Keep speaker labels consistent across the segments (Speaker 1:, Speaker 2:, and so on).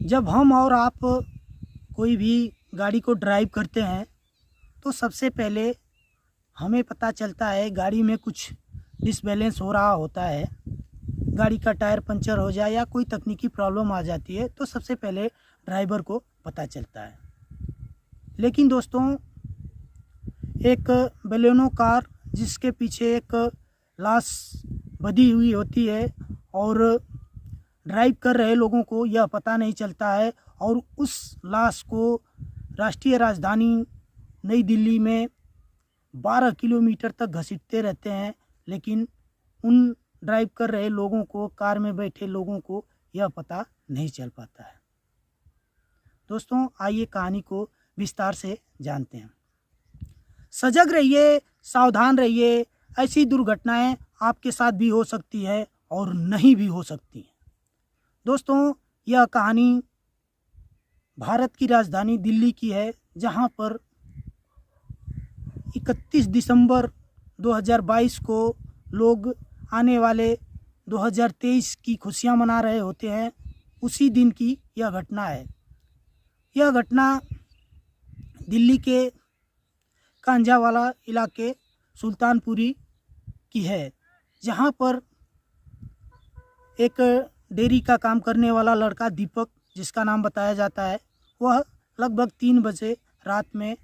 Speaker 1: जब हम और आप कोई भी गाड़ी को ड्राइव करते हैं तो सबसे पहले हमें पता चलता है गाड़ी में कुछ डिसबैलेंस हो रहा होता है, गाड़ी का टायर पंचर हो जाए या कोई तकनीकी प्रॉब्लम आ जाती है तो सबसे पहले ड्राइवर को पता चलता है। लेकिन दोस्तों, एक बलेनो कार जिसके पीछे एक लाश बधी हुई होती है और ड्राइव कर रहे लोगों को यह पता नहीं चलता है और उस लाश को राष्ट्रीय राजधानी नई दिल्ली में 12 किलोमीटर तक घसीटते रहते हैं, लेकिन उन ड्राइव कर रहे लोगों को, कार में बैठे लोगों को यह पता नहीं चल पाता है। दोस्तों, आइए कहानी को विस्तार से जानते हैं। सजग रहिए, सावधान रहिए, ऐसी दुर्घटनाएं आपके साथ भी हो सकती है और नहीं भी हो सकती हैं। दोस्तों, यह कहानी भारत की राजधानी दिल्ली की है, जहां पर 31 दिसंबर 2022 को लोग आने वाले 2023 की खुशियां मना रहे होते हैं। उसी दिन की यह घटना है। यह घटना दिल्ली के कांझावाला इलाके सुल्तानपुरी की है, जहां पर एक डेयरी का काम करने वाला लड़का दीपक, जिसका नाम बताया जाता है, वह लगभग 3 बजे रात में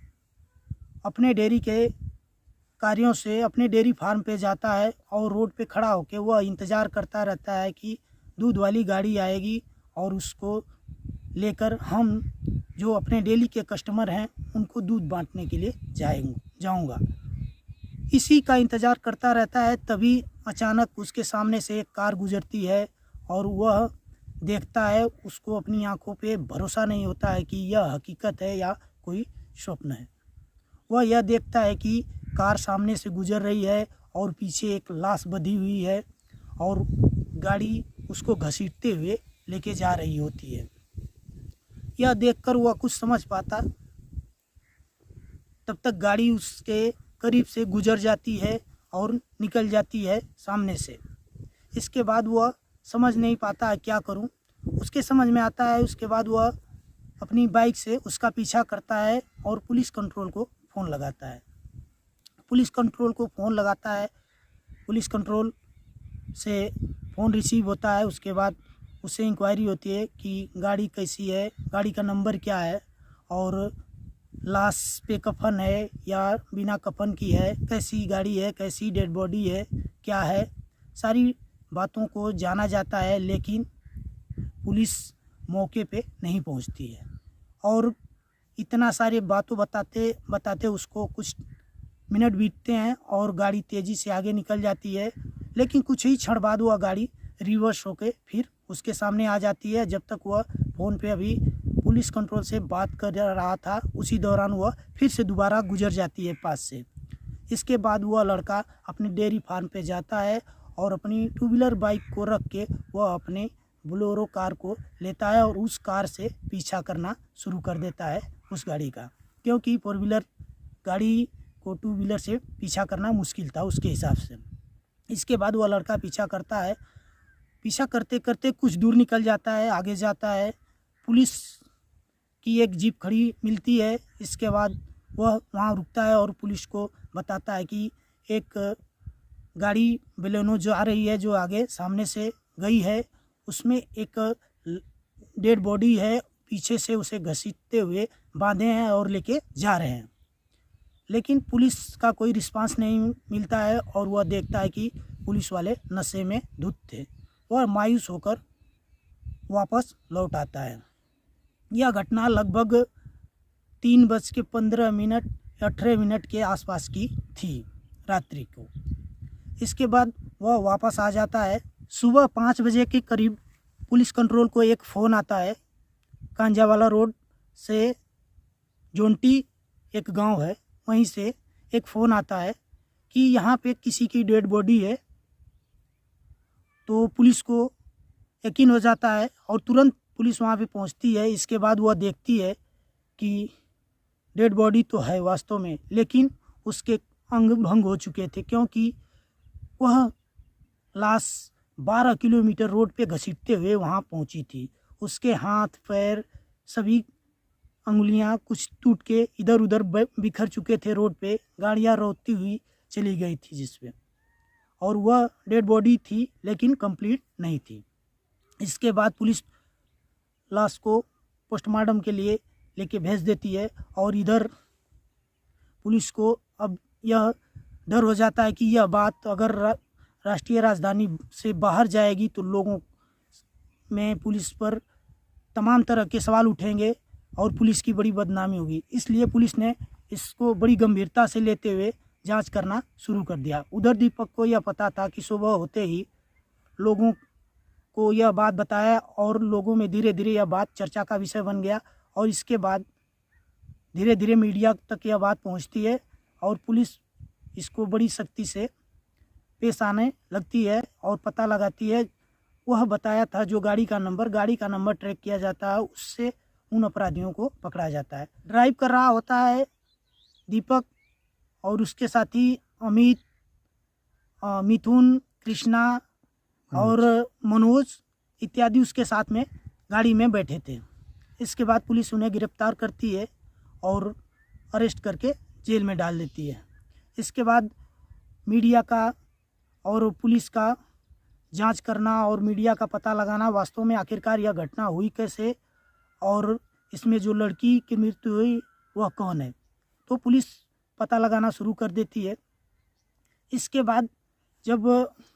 Speaker 1: अपने डेयरी के कार्यों से अपने डेयरी फार्म पे जाता है और रोड पे खड़ा होकर वह इंतज़ार करता रहता है कि दूध वाली गाड़ी आएगी और उसको लेकर हम जो अपने डेली के कस्टमर हैं उनको दूध बांटने के लिए जाऊंगा। इसी का इंतज़ार करता रहता है। तभी अचानक उसके सामने से एक कार गुजरती है और वह देखता है, उसको अपनी आंखों पे भरोसा नहीं होता है कि यह हकीकत है या कोई स्वप्न है। वह यह देखता है कि कार सामने से गुजर रही है और पीछे एक लाश बधी हुई है और गाड़ी उसको घसीटते हुए लेके जा रही होती है। यह देखकर वह कुछ समझ पाता, तब तक गाड़ी उसके करीब से गुजर जाती है और निकल जाती है सामने से। इसके बाद वह समझ नहीं पाता है क्या करूं। उसके समझ में आता है, उसके बाद वह अपनी बाइक से उसका पीछा करता है और पुलिस कंट्रोल को फ़ोन लगाता है। पुलिस कंट्रोल से फ़ोन रिसीव होता है। उसके बाद उससे इंक्वायरी होती है कि गाड़ी कैसी है, गाड़ी का नंबर क्या है और लाश पे कफन है या बिना कफन की है, कैसी गाड़ी है, कैसी डेड बॉडी है, क्या है, सारी बातों को जाना जाता है। लेकिन पुलिस मौके पे नहीं पहुंचती है और इतना सारे बातों बताते बताते उसको कुछ मिनट बीतते हैं और गाड़ी तेज़ी से आगे निकल जाती है। लेकिन कुछ ही क्षण बाद वह गाड़ी रिवर्स होके फिर उसके सामने आ जाती है। जब तक वह फ़ोन पे अभी पुलिस कंट्रोल से बात कर रहा था, उसी दौरान वह फिर से दोबारा गुजर जाती है पास से। इसके बाद वह लड़का अपने डेयरी फार्म पे जाता है और अपनी 2 व्हीलर बाइक को रख के वह अपने बोलेरो कार को लेता है और उस कार से पीछा करना शुरू कर देता है उस गाड़ी का, क्योंकि 4 व्हीलर गाड़ी को 2 व्हीलर से पीछा करना मुश्किल था उसके हिसाब से। इसके बाद वह लड़का पीछा करता है। पीछा करते करते कुछ दूर निकल जाता है, आगे जाता है। पुलिस की एक जीप खड़ी मिलती है। इसके बाद वह वहाँ रुकता है और पुलिस को बताता है कि एक गाड़ी बलेनो जो आ रही है, जो आगे सामने से गई है, उसमें एक डेड बॉडी है, पीछे से उसे घसीटते हुए बांधे हैं और लेके जा रहे हैं। लेकिन पुलिस का कोई रिस्पांस नहीं मिलता है और वह देखता है कि पुलिस वाले नशे में धुत थे। वह मायूस होकर वापस लौट आता है। यह घटना लगभग 3:15 18 मिनट के आसपास की थी रात्रि को। इसके बाद वह वापस आ जाता है। सुबह 5 बजे के करीब पुलिस कंट्रोल को एक फ़ोन आता है। कांझावाला रोड से जोंटी एक गांव है, वहीं से एक फ़ोन आता है कि यहाँ पे किसी की डेड बॉडी है। तो पुलिस को यकीन हो जाता है और तुरंत पुलिस वहाँ पे पहुँचती है। इसके बाद वह देखती है कि डेड बॉडी तो है वास्तव में, लेकिन उसके अंग भंग हो चुके थे, क्योंकि वह लाश 12 किलोमीटर रोड पे घसीटते हुए वहाँ पहुँची थी। उसके हाथ पैर सभी अंगुलियां कुछ टूट के इधर उधर बिखर चुके थे रोड पे। गाड़ियां रोकती हुई चली गई थी जिस पे, और वह डेड बॉडी थी लेकिन कंप्लीट नहीं थी। इसके बाद पुलिस लाश को पोस्टमार्टम के लिए लेके भेज देती है, और इधर पुलिस को अब यह डर हो जाता है कि यह बात अगर राष्ट्रीय राजधानी से बाहर जाएगी तो लोगों में पुलिस पर तमाम तरह के सवाल उठेंगे और पुलिस की बड़ी बदनामी होगी। इसलिए पुलिस ने इसको बड़ी गंभीरता से लेते हुए जांच करना शुरू कर दिया। उधर दीपक को यह पता था कि सुबह होते ही लोगों को यह बात बताया, और लोगों में धीरे धीरे यह बात चर्चा का विषय बन गया, और इसके बाद धीरे धीरे मीडिया तक यह बात पहुंचती है और पुलिस इसको बड़ी सख्ती से पेश आने लगती है और पता लगाती है। वह बताया था जो गाड़ी का नंबर ट्रैक किया जाता है, उससे उन अपराधियों को पकड़ा जाता है। ड्राइव कर रहा होता है दीपक, और उसके साथी अमित, मिथुन, कृष्णा और मनोज इत्यादि उसके साथ में गाड़ी में बैठे थे। इसके बाद पुलिस उन्हें गिरफ्तार करती है और अरेस्ट करके जेल में डाल देती है। इसके बाद मीडिया का और पुलिस का जांच करना और मीडिया का पता लगाना वास्तव में आखिरकार यह घटना हुई कैसे, और इसमें जो लड़की की मृत्यु हुई वह कौन है, तो पुलिस पता लगाना शुरू कर देती है। इसके बाद जब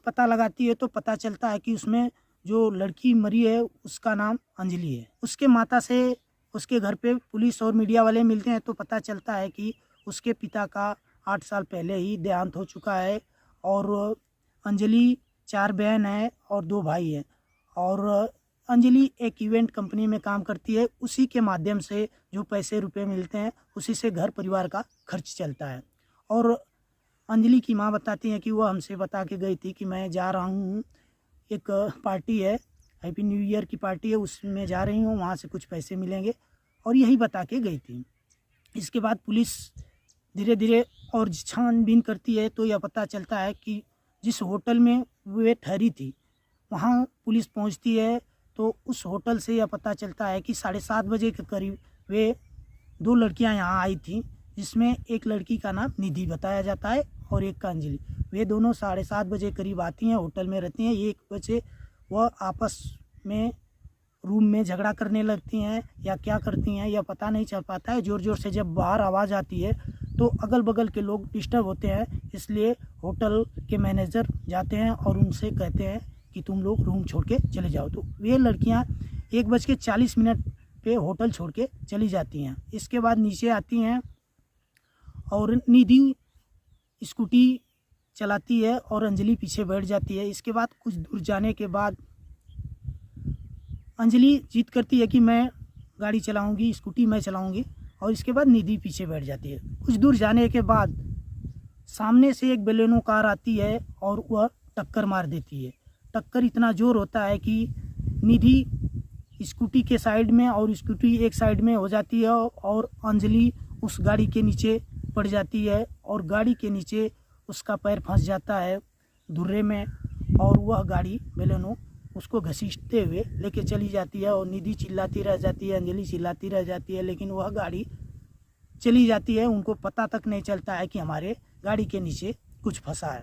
Speaker 1: पता लगाती है तो पता चलता है कि उसमें जो लड़की मरी है उसका नाम अंजलि है। उसके माता से उसके घर पे पुलिस और मीडिया वाले मिलते हैं तो पता चलता है कि उसके पिता का 8 साल पहले ही देहांत हो चुका है, और अंजलि 4 बहन है और 2 भाई हैं, और अंजलि एक इवेंट कंपनी में काम करती है। उसी के माध्यम से जो पैसे रुपए मिलते हैं उसी से घर परिवार का खर्च चलता है। और अंजलि की माँ बताती हैं कि वह हमसे बता के गई थी कि मैं जा रहा हूँ, एक पार्टी है, हैप्पी न्यू ईयर की पार्टी है, उसमें जा रही हूँ, वहाँ से कुछ पैसे मिलेंगे, और यही बता के गई थी। इसके बाद पुलिस धीरे धीरे और छानबीन करती है तो यह पता चलता है कि जिस होटल में वे ठहरी थी वहाँ पुलिस पहुँचती है तो उस होटल से यह पता चलता है कि 7:30 बजे के करीब वे 2 लड़कियाँ यहाँ आई थी, जिसमें एक लड़की का नाम निधि बताया जाता है और एक का अंजलि। वे दोनों 7:30 बजे करीब आती हैं, होटल में रहती हैं। 1 बजे वह आपस में रूम में झगड़ा करने लगती हैं या क्या करती हैं यह पता नहीं चल पाता है। ज़ोर ज़ोर से जब बाहर आवाज़ आती है तो अगल बगल के लोग डिस्टर्ब होते हैं, इसलिए होटल के मैनेजर जाते हैं और उनसे कहते हैं कि तुम लोग रूम छोड़ के चले जाओ। तो वे लड़कियां 1:40 पे होटल छोड़ के चली जाती हैं। इसके बाद नीचे आती हैं और निधि स्कूटी चलाती है और अंजलि पीछे बैठ जाती है। इसके बाद कुछ दूर जाने के बाद अंजलि जिद करती है कि मैं गाड़ी चलाऊंगी, स्कूटी मैं चलाऊंगी, और इसके बाद निधि पीछे बैठ जाती है। कुछ दूर जाने के बाद सामने से एक बेलेनो कार आती है और वह टक्कर मार देती है। टक्कर इतना ज़ोर होता है कि निधि स्कूटी के साइड में और स्कूटी एक साइड में हो जाती है और अंजलि उस गाड़ी के नीचे पड़ जाती है और गाड़ी के नीचे उसका पैर फंस जाता है धुर्रे में, और वह गाड़ी बेलेनो उसको घसीटते हुए लेके चली जाती है और निधि चिल्लाती रह जाती है, अंजलि चिल्लाती रह जाती है, लेकिन वह गाड़ी चली जाती है। उनको पता तक नहीं चलता है कि हमारे गाड़ी के नीचे कुछ फंसा है।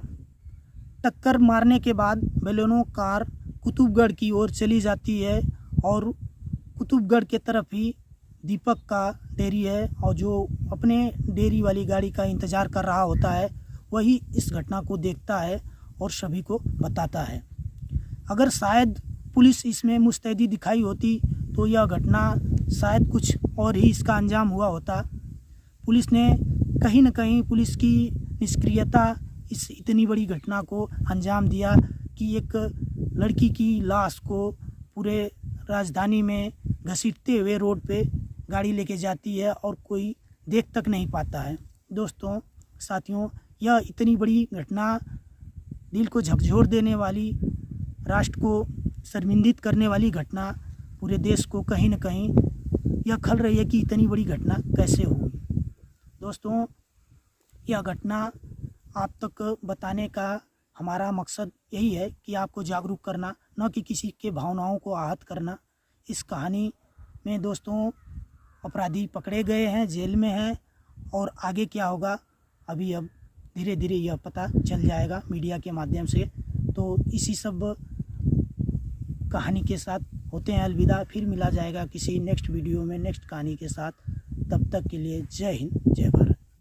Speaker 1: टक्कर मारने के बाद बेलेनो कार कुतुबगढ़ की ओर चली जाती है और कुतुबगढ़ के तरफ ही दीपक का डेयरी है, और जो अपने डेयरी वाली गाड़ी का इंतज़ार कर रहा होता है वही इस घटना को देखता है और सभी को बताता है। अगर शायद पुलिस इसमें मुस्तैदी दिखाई होती तो यह घटना शायद कुछ और ही इसका अंजाम हुआ होता। पुलिस ने कहीं न कहीं पुलिस की निष्क्रियता इस इतनी बड़ी घटना को अंजाम दिया कि एक लड़की की लाश को पूरे राजधानी में घसीटते हुए रोड पे गाड़ी लेके जाती है और कोई देख तक नहीं पाता है। दोस्तों, साथियों, यह इतनी बड़ी घटना, दिल को झकझोर देने वाली, राष्ट्र को शर्मिंदित करने वाली घटना, पूरे देश को कहीं न कहीं यह खल रही है कि इतनी बड़ी घटना कैसे हुई। दोस्तों, यह घटना आप तक बताने का हमारा मकसद यही है कि आपको जागरूक करना, न कि किसी के भावनाओं को आहत करना। इस कहानी में दोस्तों अपराधी पकड़े गए हैं, जेल में हैं, और आगे क्या होगा अभी अब धीरे धीरे यह पता चल जाएगा मीडिया के माध्यम से। तो इसी सब कहानी के साथ होते हैं अलविदा। फिर मिला जाएगा किसी नेक्स्ट वीडियो में नेक्स्ट कहानी के साथ। तब तक के लिए जय हिंद, जय भारत।